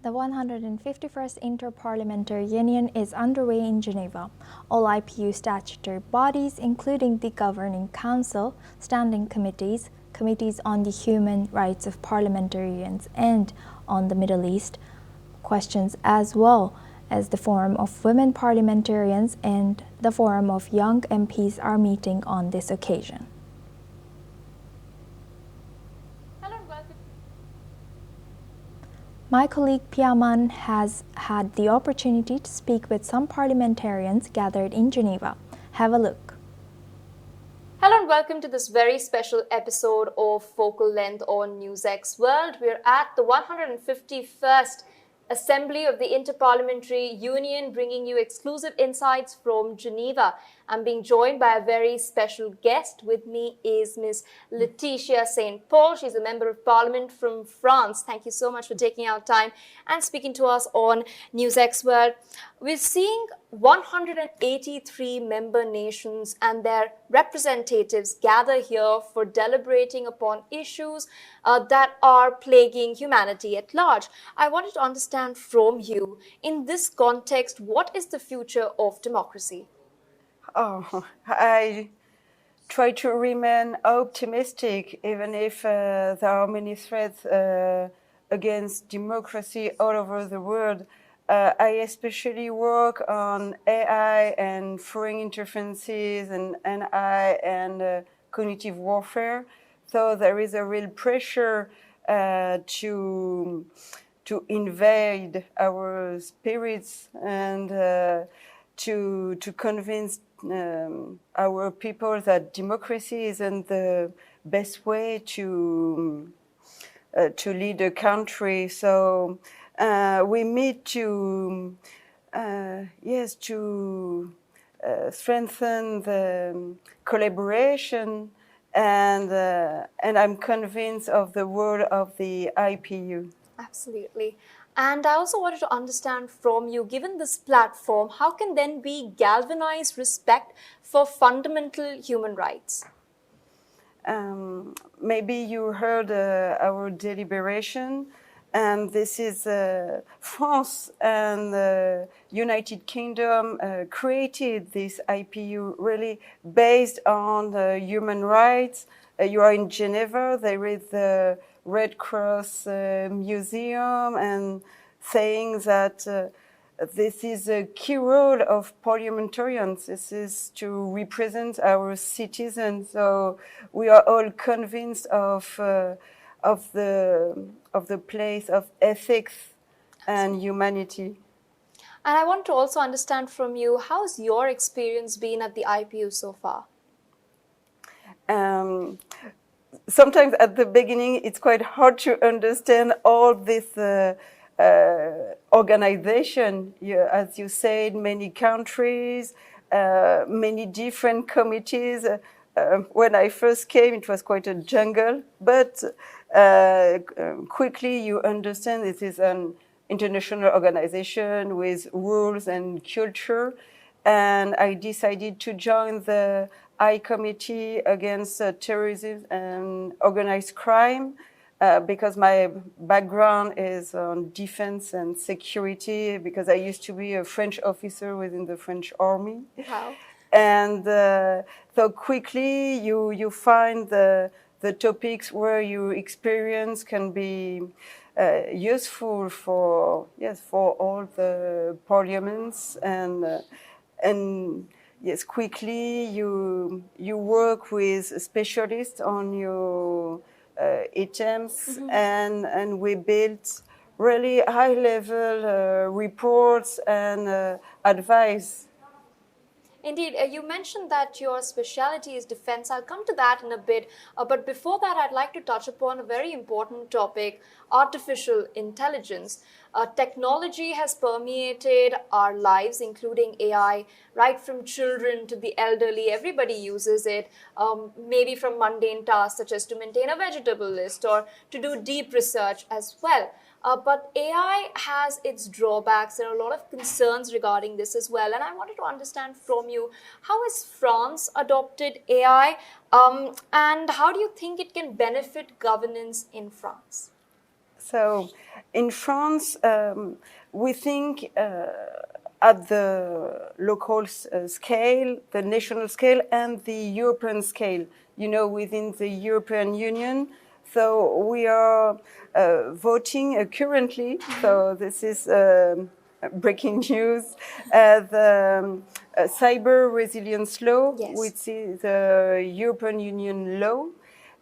The 151st Inter-Parliamentary Union is underway in Geneva. All IPU statutory bodies, including the Governing Council, standing committees, committees on the human rights of parliamentarians and on the Middle East, questions as well as the Forum of Women Parliamentarians and the Forum of Young MPs are meeting on this occasion. My colleague Pia Mann has had the opportunity to speak with some parliamentarians gathered in Geneva. Have a look. Hello and welcome to this very special episode of Focal Length on NewsX World. We're at the 151st Assembly of the Inter-Parliamentary Union, bringing you exclusive insights from Geneva. I'm being joined by a very special guest. With me is Ms. Laetitia St. Paul. She's a Member of Parliament from France. Thank you so much for taking out time and speaking to us on NewsX World. We're seeing 183 member nations and their representatives gather here for deliberating upon issues that are plaguing humanity at large. I wanted to understand from you, in this context, what is the future of democracy? I try to remain optimistic, even if there are many threats against democracy all over the world. I especially work on AI and foreign interferences and NI and cognitive warfare. So there is a real pressure to invade our spirits and to convince our people that democracy isn't the best way to lead a country. So we need to strengthen the collaboration, and I'm convinced of the role of the IPU. Absolutely. And I also wanted to understand from you, given this platform, how can then we galvanize respect for fundamental human rights? Maybe you heard our deliberation, and this is France and the United Kingdom created this IPU really based on human rights. You are in Geneva, there is the Red Cross Museum, and saying that this is a key role of parliamentarians. This is to represent our citizens. So we are all convinced of the place of ethics and humanity. And I want to also understand from you, how's your experience been at the IPU so far? Sometimes at the beginning, it's quite hard to understand all this organization. As you said, many countries, many different committees. When I first came, it was quite a jungle, but quickly you understand this is an international organization with rules and culture. And I decided to join the I Committee against terrorism and organized crime because my background is on defense and security, because I used to be a French officer within the French army. Wow. And so quickly you find the topics where your experience can be useful for all the parliaments, and yes, quickly you work with specialists on your items, and we built really high level reports and advice. Indeed, you mentioned that your specialty is defense. I'll come to that in a bit. But before that, I'd like to touch upon a very important topic, artificial intelligence. Technology has permeated our lives, including AI, right from children to the elderly. Everybody uses it, maybe from mundane tasks such as to maintain a vegetable list or to do deep research as well. But AI has its drawbacks. There are a lot of concerns regarding this as well. And I wanted to understand from you, how has France adopted AI and how do you think it can benefit governance in France? So in France, we think at the local scale, the national scale, and the European scale, within the European Union. So we are voting currently, so this is breaking news, the cyber resilience law, Yes. which is the European Union law.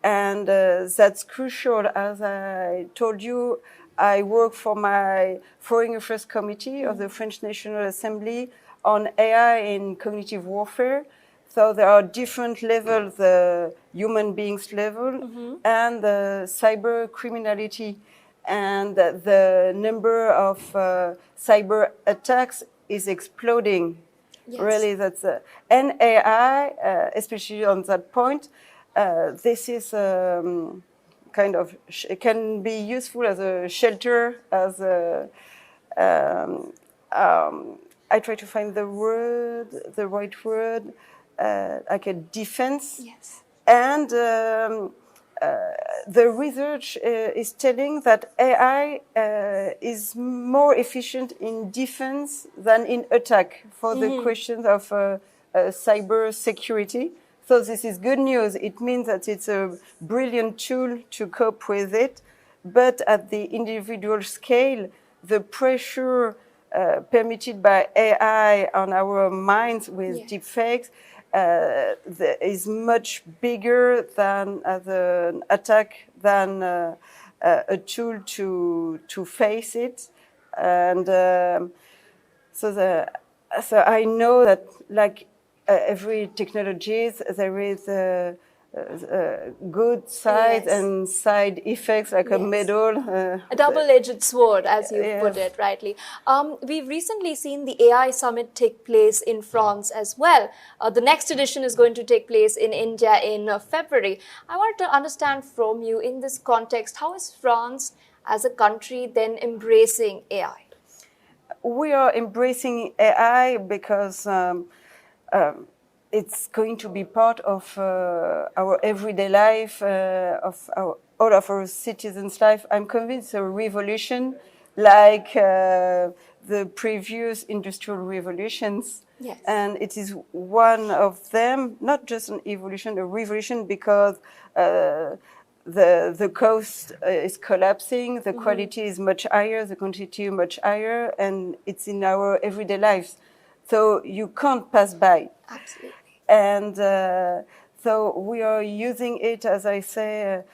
And that's crucial. As I told you, I work for my Foreign Affairs Committee of the French National Assembly on AI in cognitive warfare. So there are different levels, the human beings level and the cyber criminality. And the number of cyber attacks is exploding. Yes. Really, that's and AI, especially on that point. This is kind of can be useful as a shelter, as a I try to find the right word, like a defense. Yes. And the research is telling that AI is more efficient in defense than in attack for the questions of cyber security. So this is good news. It means that it's a brilliant tool to cope with it. But at the individual scale, the pressure permitted by AI on our minds with deepfakes is much bigger than an attack, than a tool to face it. And so I know that, like every technology, there is good sides and side effects, like a medal. A double-edged sword, as you put Yes. it rightly. We've recently seen the AI summit take place in France as well. The next edition is going to take place in India in February. I wanted to understand from you, in this context, how is France as a country then embracing AI? We are embracing AI because it's going to be part of our everyday life, of all of our citizens' life. I'm convinced a revolution like the previous industrial revolutions. Yes. And it is one of them, not just an evolution, a revolution, because the cost is collapsing, the quality is much higher, the quantity much higher, and it's in our everyday lives. So you can't pass by. Absolutely. And so we are using it, as I say,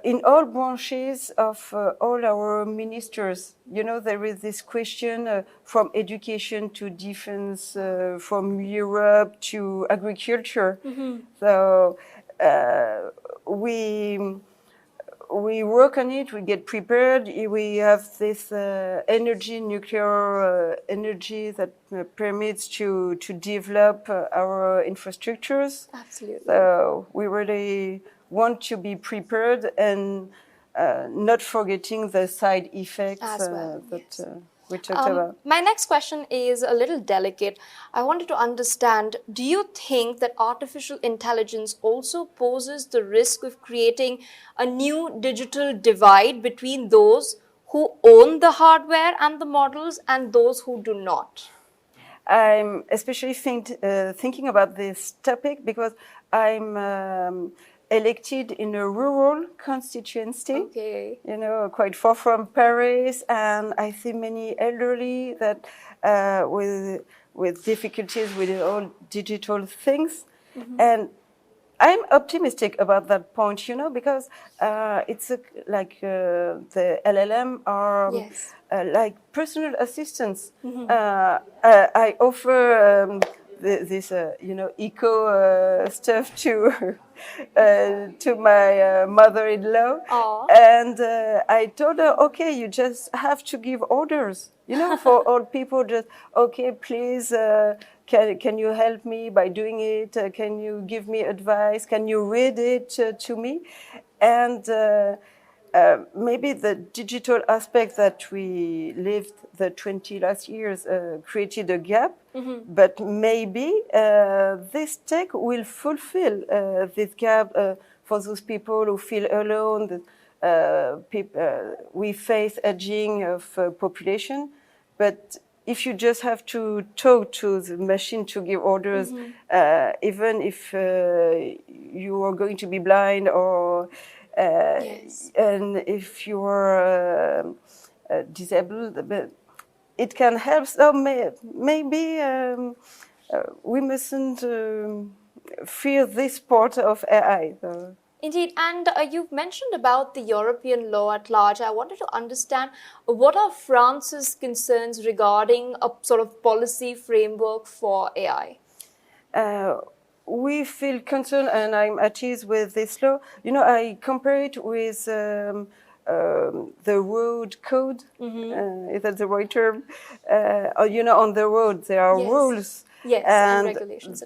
in all branches of all our ministers. There is this question from education to defense, from Europe to agriculture. So we work on it, we get prepared, we have this nuclear energy that permits to develop our infrastructures. Absolutely. So we really want to be prepared and not forgetting the side effects As well, that we talked about. My next question is a little delicate. I wanted to understand, do you think that artificial intelligence also poses the risk of creating a new digital divide between those who own the hardware and the models and those who do not? I'm especially thinking about this topic because I'm elected in a rural constituency. Okay. Quite far from Paris, and I see many elderly that with difficulties with all digital things, and I'm optimistic about that point, because it's like the LLM are like personal assistants. I offer this eco stuff to my mother-in-law, and I told her, okay, you just have to give orders, for old people. Just okay, please. Can you help me by doing it? Can you give me advice? Can you read it to me? And maybe the digital aspect that we lived the 20 last years created a gap, but maybe this tech will fulfill this gap for those people who feel alone, we face aging of population, but if you just have to talk to the machine to give orders, even if you are going to be blind or and if you are disabled, but it can help. So maybe we mustn't fear this part of AI. Indeed, and you've mentioned about the European law at large. I wanted to understand what are France's concerns regarding a sort of policy framework for AI? We feel concerned, and I'm at ease with this law. You know, I compare it with the road code. Is that the right term? You know, on the road there are rules. Yes, and regulations.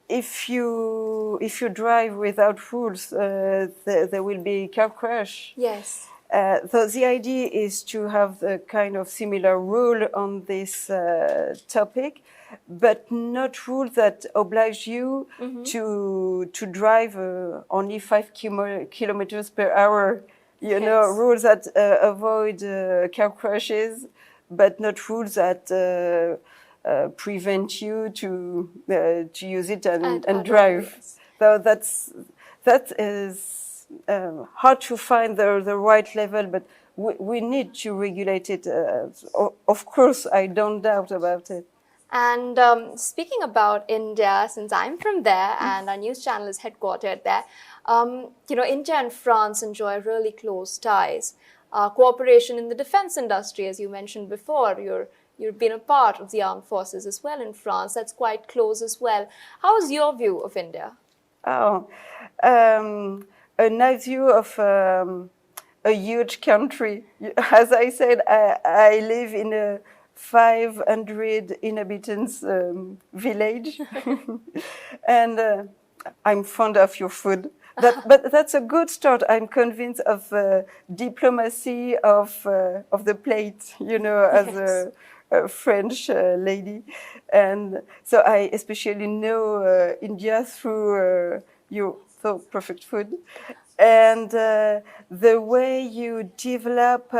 If you drive without rules, there will be car crash. Yes. So the idea is to have the kind of similar rule on this topic, but not rules that oblige you to drive only 5 kilometers per hour. You know, rules that avoid car crashes, but not rules that prevent you to use it and drive. Yes. So that is hard to find the right level, but we need to regulate it. Of course, I don't doubt about it. And speaking about India, since I'm from there and our news channel is headquartered there, you know, India and France enjoy really close ties. Cooperation in the defense industry, as you mentioned before, you've been a part of the armed forces as well in France. That's quite close as well. How is your view of India? Oh, a nice view of a huge country. As I said, I live in a 500 inhabitants village, and I'm fond of your food. But that's a good start. I'm convinced of diplomacy of the plate, you know, as a French lady. And so I especially know India through your perfect food. And the way you develop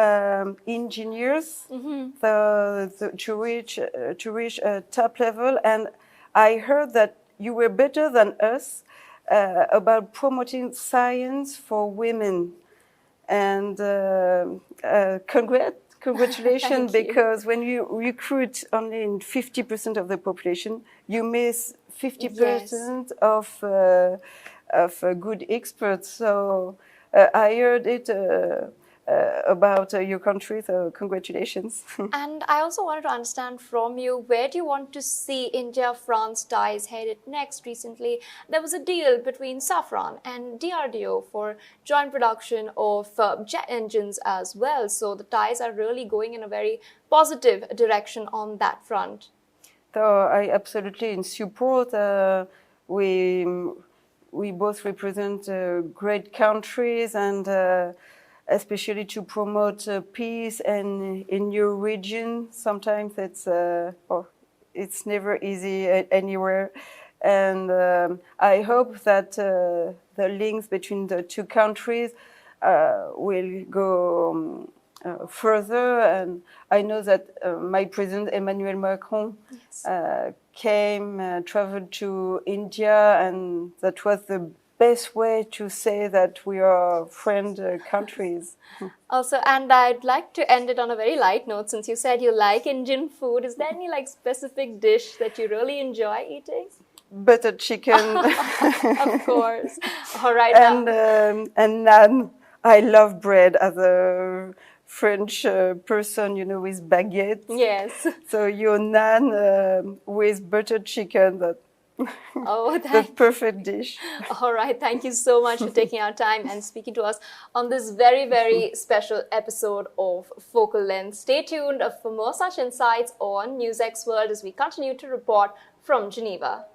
engineers to reach a top level. And I heard that you were better than us about promoting science for women. And congratulations, because when you recruit only in 50% of the population, you miss 50% of good experts. So I heard it about your country, so congratulations. And I also wanted to understand from you, where do you want to see India-France ties headed next? Recently, there was a deal between Safran and DRDO for joint production of jet engines as well. So the ties are really going in a very positive direction on that front. So I absolutely support. We both represent great countries, and especially to promote peace and in your region. Sometimes it's never easy anywhere. And I hope that the links between the two countries will go further. And I know that my President Emmanuel Macron traveled to India, and that was the best way to say that we are friend countries. Also, and I'd like to end it on a very light note, since you said you like Indian food. Is there any specific dish that you really enjoy eating? Butter chicken. Of course. All right. And naan. I love bread as a French person, you know, with baguette. Yes. So your naan with butter chicken, the perfect dish. All right. Thank you so much for taking our time and speaking to us on this very, very special episode of Focal Length. Stay tuned for more such insights on NewsX World as we continue to report from Geneva.